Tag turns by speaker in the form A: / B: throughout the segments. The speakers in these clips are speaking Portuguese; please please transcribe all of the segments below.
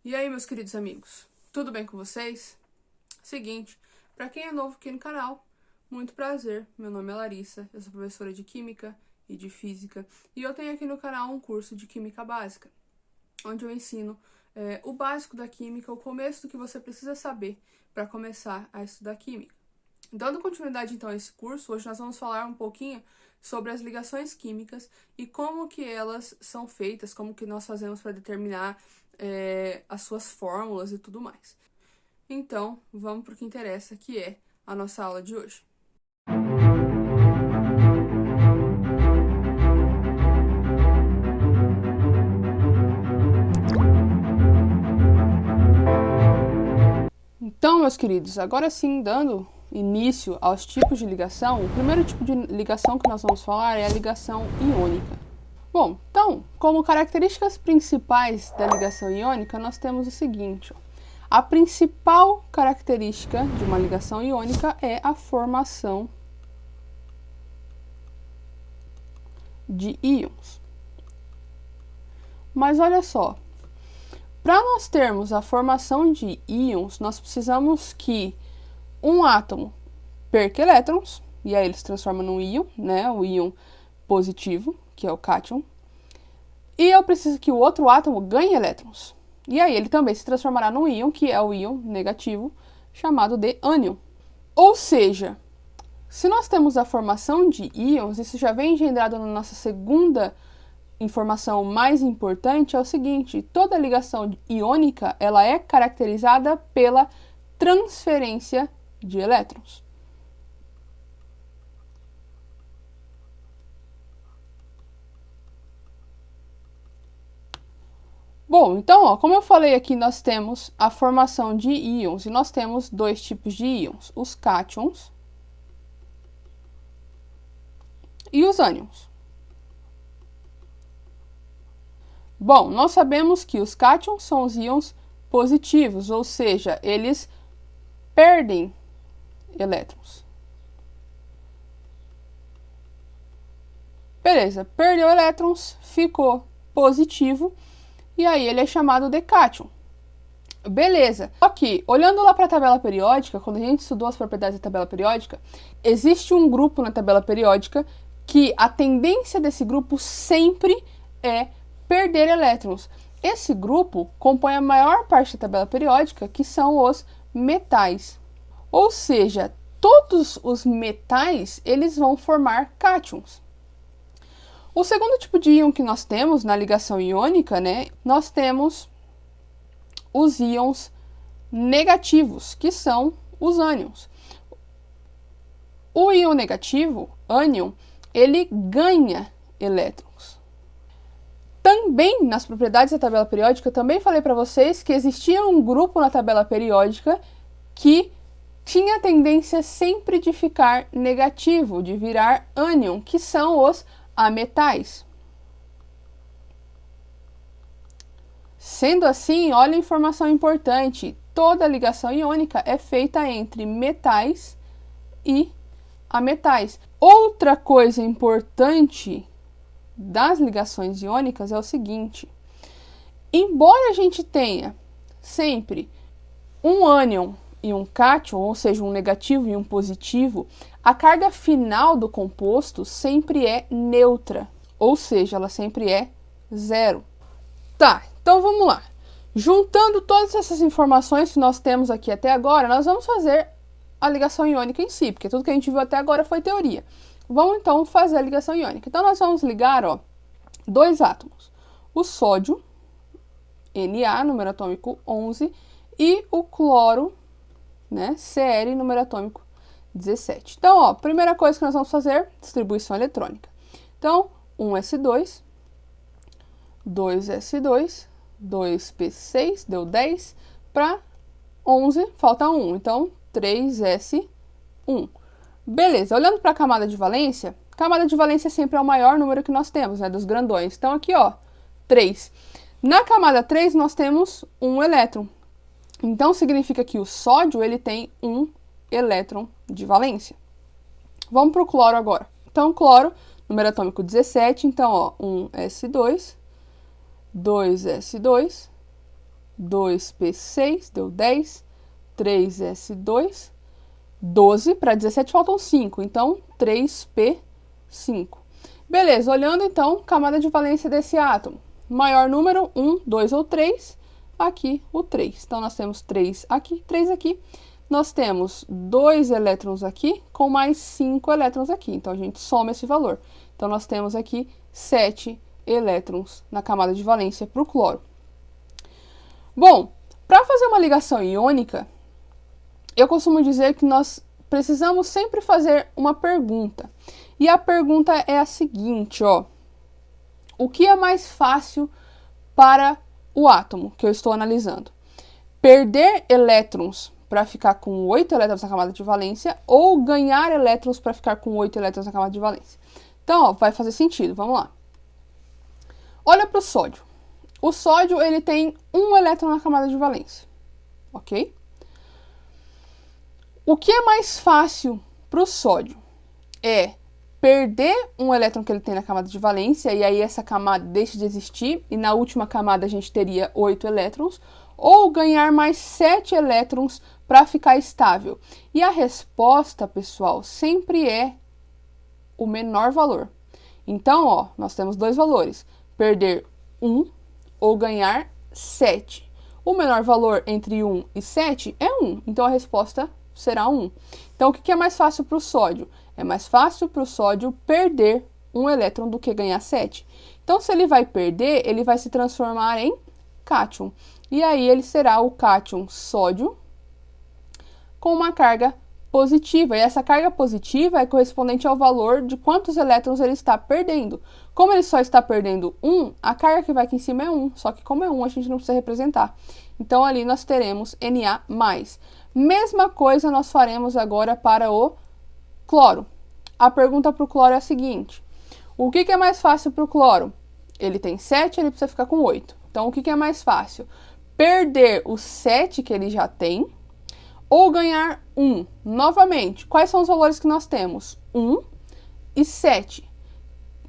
A: E aí, meus queridos amigos, tudo bem com vocês? Seguinte, para quem é novo aqui no canal, muito prazer, meu nome é Larissa, eu sou professora de Química e de Física, e eu tenho aqui no canal um curso de Química Básica, onde eu ensino o básico da Química, o começo do que você precisa saber para começar a estudar Química. Dando continuidade então a esse curso, hoje nós vamos falar um pouquinho sobre as ligações químicas e como que elas são feitas, como que nós fazemos para determinar as suas fórmulas e tudo mais. Então, vamos para o que interessa, que é a nossa aula de hoje. Então, meus queridos, agora sim, dando início aos tipos de ligação, o primeiro tipo de ligação que nós vamos falar é a ligação iônica. Bom, então, como características principais da ligação iônica, nós temos o seguinte. A principal característica de uma ligação iônica é a formação de íons. Mas olha só, para nós termos a formação de íons, nós precisamos que um átomo perca elétrons, e aí ele se transforma num íon, né, o íon positivo, que é o cátion, e eu preciso que o outro átomo ganhe elétrons. E aí ele também se transformará num íon, que é o íon negativo, chamado de ânion. Ou seja, se nós temos a formação de íons, isso já vem engendrado na nossa segunda informação mais importante, é o seguinte: toda ligação iônica ela é caracterizada pela transferência de elétrons. Bom, então, ó, como eu falei aqui, nós temos a formação de íons, e nós temos dois tipos de íons, os cátions e os ânions. Bom, nós sabemos que os cátions são os íons positivos, ou seja, eles perdem elétrons. Beleza, perdeu elétrons, ficou positivo, e aí ele é chamado de cátion. Beleza, só que, olhando lá para a tabela periódica, quando a gente estudou as propriedades da tabela periódica, existe um grupo na tabela periódica que a tendência desse grupo sempre é perder elétrons. Esse grupo compõe a maior parte da tabela periódica, que são os metais. Ou seja, todos os metais eles vão formar cátions. O segundo tipo de íon que nós temos na ligação iônica, né, nós temos os íons negativos, que são os ânions. O íon negativo, ânion, ele ganha elétrons. Também nas propriedades da tabela periódica, eu também falei para vocês que existia um grupo na tabela periódica que tinha tendência sempre de ficar negativo, de virar ânion, que são os ametais. Sendo assim, olha a informação importante, toda ligação iônica é feita entre metais e ametais. Outra coisa importante das ligações iônicas é o seguinte: embora a gente tenha sempre um ânion e um cátion, ou seja, um negativo e um positivo, a carga final do composto sempre é neutra, ou seja, ela sempre é zero. Tá, então vamos lá. Juntando todas essas informações que nós temos aqui até agora, nós vamos fazer a ligação iônica em si, porque tudo que a gente viu até agora foi teoria. Vamos então fazer a ligação iônica. Então nós vamos ligar, ó, dois átomos. O sódio, Na, número atômico 11, e o cloro, né, Cl, número atômico 17. Então, ó, primeira coisa que nós vamos fazer, distribuição eletrônica. Então, 1s2, 2s2, 2p6, deu 10, para 11, falta 1, então 3s1. Beleza, olhando para a camada de valência sempre é o maior número que nós temos, né, dos grandões. Então, aqui, ó, 3. Na camada 3, nós temos um elétron. Então, significa que o sódio ele tem um elétron de valência. Vamos para o cloro agora. Então, cloro, número atômico 17. Então, ó, 1s2, 2s2, 2p6, deu 10, 3s2, 12, para 17 faltam 5, então 3p5. Beleza, olhando então, camada de valência desse átomo. Maior número, 1, 2 ou 3, aqui o 3. Então, nós temos 3 aqui, 3 aqui. Nós temos 2 elétrons aqui, com mais 5 elétrons aqui. Então, a gente soma esse valor. Então, nós temos aqui 7 elétrons na camada de valência para o cloro. Bom, para fazer uma ligação iônica, eu costumo dizer que nós precisamos sempre fazer uma pergunta. E a pergunta é a seguinte, ó. O que é mais fácil para o átomo que eu estou analisando? Perder elétrons para ficar com 8 elétrons na camada de valência ou ganhar elétrons para ficar com 8 elétrons na camada de valência? Então, ó, vai fazer sentido. Vamos lá. Olha para o sódio. O sódio ele tem 1 elétron na camada de valência. Ok? O que é mais fácil para o sódio é perder 1 elétron que ele tem na camada de valência, e aí essa camada deixa de existir, e na última camada a gente teria 8 elétrons, ou ganhar mais 7 elétrons para ficar estável. E a resposta, pessoal, sempre é o menor valor. Então, ó, nós temos dois valores, perder 1 ou ganhar 7. O menor valor entre 1 e 7 é 1, então a resposta será 1. Então, o que é mais fácil para o sódio? É mais fácil para o sódio perder 1 elétron do que ganhar 7. Então, se ele vai perder, ele vai se transformar em cátion. E aí, ele será o cátion sódio com uma carga positiva. E essa carga positiva é correspondente ao valor de quantos elétrons ele está perdendo. Como ele só está perdendo 1, a carga que vai aqui em cima é 1. Só que como é 1, a gente não precisa representar. Então, ali nós teremos Na+. Mesma coisa nós faremos agora para o cloro. A pergunta para o cloro é a seguinte. O que é mais fácil para o cloro? Ele tem 7, ele precisa ficar com 8. Então, o que é mais fácil? Perder os 7 que ele já tem ou ganhar 1. Novamente, quais são os valores que nós temos? 1 e 7.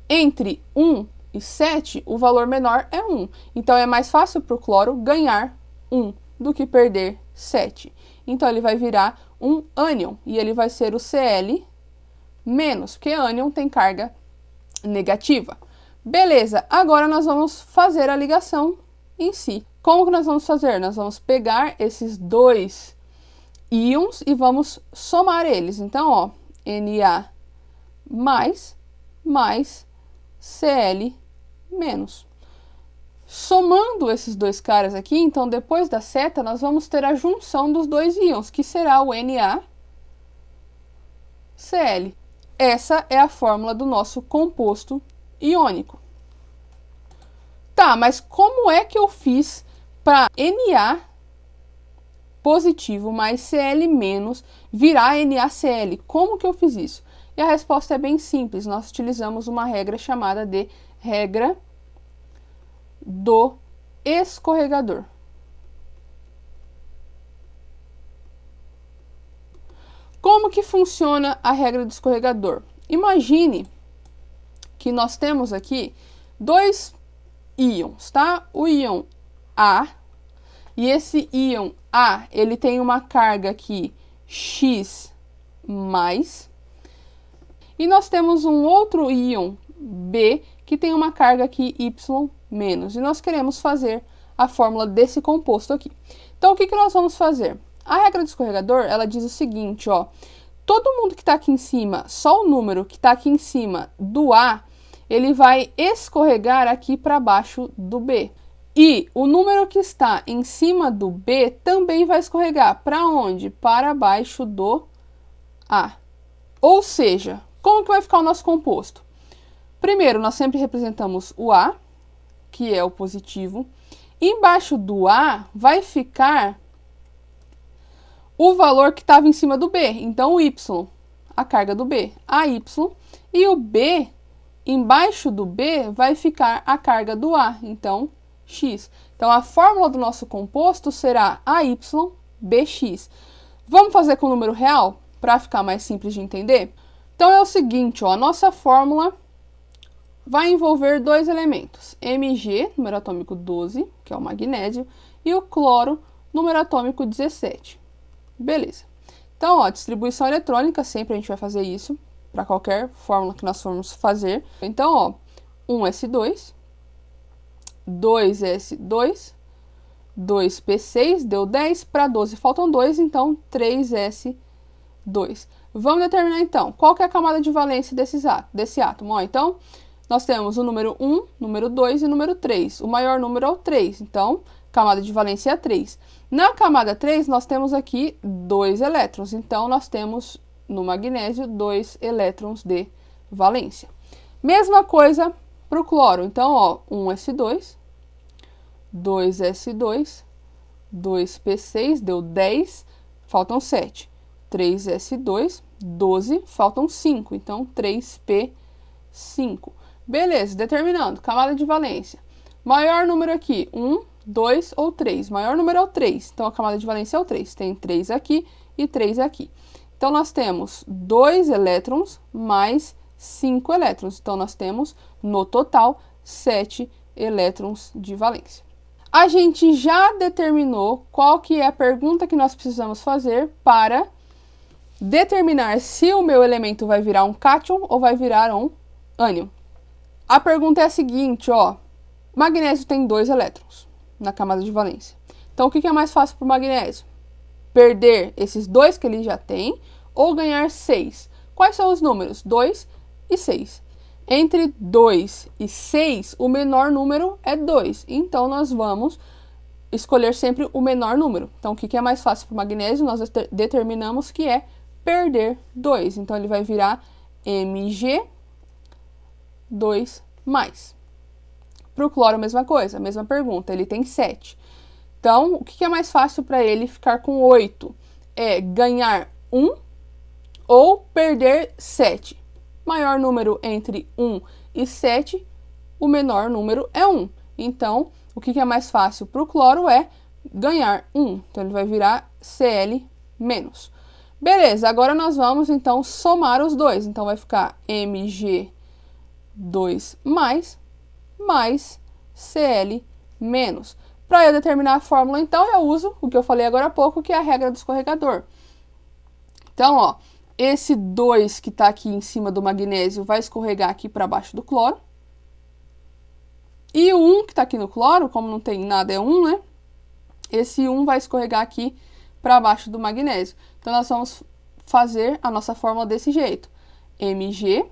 A: Entre 1 e 7, o valor menor é 1. Então, é mais fácil para o cloro ganhar 1 do que perder 7. Então, ele vai virar um ânion e ele vai ser o Cl-, porque ânion tem carga negativa. Beleza, agora nós vamos fazer a ligação em si. Como que nós vamos fazer? Nós vamos pegar esses dois íons e vamos somar eles. Então, ó, Na mais Cl-. Somando esses dois caras aqui, então depois da seta, nós vamos ter a junção dos dois íons, que será o NaCl. Essa é a fórmula do nosso composto iônico. Tá, mas como é que eu fiz para Na positivo mais Cl- virar NaCl? Como que eu fiz isso? E a resposta é bem simples. Nós utilizamos uma regra chamada de regra do escorregador. Como que funciona a regra do escorregador? Imagine que nós temos aqui dois íons, tá? O íon A, e esse íon A, ele tem uma carga aqui X+, e nós temos um outro íon B, que tem uma carga aqui Y-, e nós queremos fazer a fórmula desse composto aqui. Então, o que nós vamos fazer? A regra do escorregador, ela diz o seguinte, ó, todo mundo que está aqui em cima, só o número que está aqui em cima do A, ele vai escorregar aqui para baixo do B. E o número que está em cima do B também vai escorregar. Para onde? Para baixo do A. Ou seja, como que vai ficar o nosso composto? Primeiro, nós sempre representamos o A, que é o positivo. Embaixo do A vai ficar o valor que estava em cima do B. Então, o Y, a carga do B, AY. E o B, embaixo do B, vai ficar a carga do A. Então, X. Então, a fórmula do nosso composto será AYBX. Vamos fazer com o número real, para ficar mais simples de entender? Então, é o seguinte, ó, a nossa fórmula vai envolver dois elementos, Mg, número atômico 12, que é o magnésio, e o cloro, número atômico 17. Beleza. Então, ó, distribuição eletrônica, sempre a gente vai fazer isso, para qualquer fórmula que nós formos fazer. Então, ó, 1s2, 2s2, 2p6, deu 10, para 12 faltam 2, então 3s2. Vamos determinar, então, qual que é a camada de valência desse átomo. Ó, então, nós temos o número 1, número 2 e número 3. O maior número é o 3, então, camada de valência é 3. Na camada 3, nós temos aqui 2 elétrons, então, nós temos no magnésio 2 elétrons de valência. Mesma coisa para o cloro, então, ó, 1s2, 2s2, 2p6, deu 10, faltam 7. 3s2, 12, faltam 5, então 3p5. Beleza, determinando, camada de valência. Maior número aqui, 1, 2 ou 3. Maior número é o 3, então a camada de valência é o 3. Tem 3 aqui e 3 aqui. Então, nós temos 2 elétrons mais 5 elétrons. Então, nós temos, no total, 7 elétrons de valência. A gente já determinou qual que é a pergunta que nós precisamos fazer para determinar se o meu elemento vai virar um cátion ou vai virar um ânion. A pergunta é a seguinte, ó. Magnésio tem 2 elétrons na camada de valência. Então, o que é mais fácil para o magnésio? Perder esses 2 que ele já tem ou ganhar 6. Quais são os números? 2 e 6. Entre 2 e 6, o menor número é 2. Então, nós vamos escolher sempre o menor número. Então, o que é mais fácil para o magnésio? Nós determinamos que é perder 2. Então, ele vai virar Mg2+. Para o cloro, a mesma coisa, a mesma pergunta. Ele tem 7. Então, o que é mais fácil para ele ficar com 8? É ganhar 1 ou perder 7. Maior número entre 1 e 7, o menor número é 1. Então, o que é mais fácil para o cloro é ganhar 1. Então, ele vai virar Cl-. Beleza, agora nós vamos, então, somar os dois. Então, vai ficar Mg2+, mais Cl-. Para eu determinar a fórmula, então, eu uso o que eu falei agora há pouco, que é a regra do escorregador. Então, ó, esse 2 que está aqui em cima do magnésio vai escorregar aqui para baixo do cloro. E o 1 que está aqui no cloro, como não tem nada, é 1, né? Esse 1 vai escorregar aqui para baixo do magnésio. Então, nós vamos fazer a nossa fórmula desse jeito. Mg.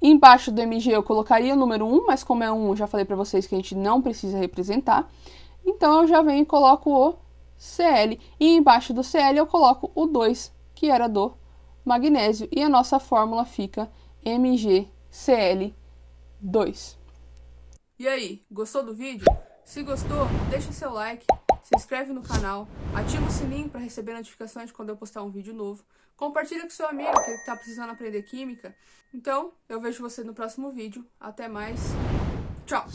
A: Embaixo do Mg eu colocaria o número 1, mas como é 1, eu já falei para vocês que a gente não precisa representar. Então, eu já venho e coloco o Cl. E embaixo do Cl eu coloco o 2, que era do magnésio. E a nossa fórmula fica MgCl2. E aí, gostou do vídeo? Se gostou, deixa seu like, se inscreve no canal, ativa o sininho para receber notificações quando eu postar um vídeo novo. Compartilha com seu amigo que está precisando aprender química. Então, eu vejo você no próximo vídeo. Até mais. Tchau!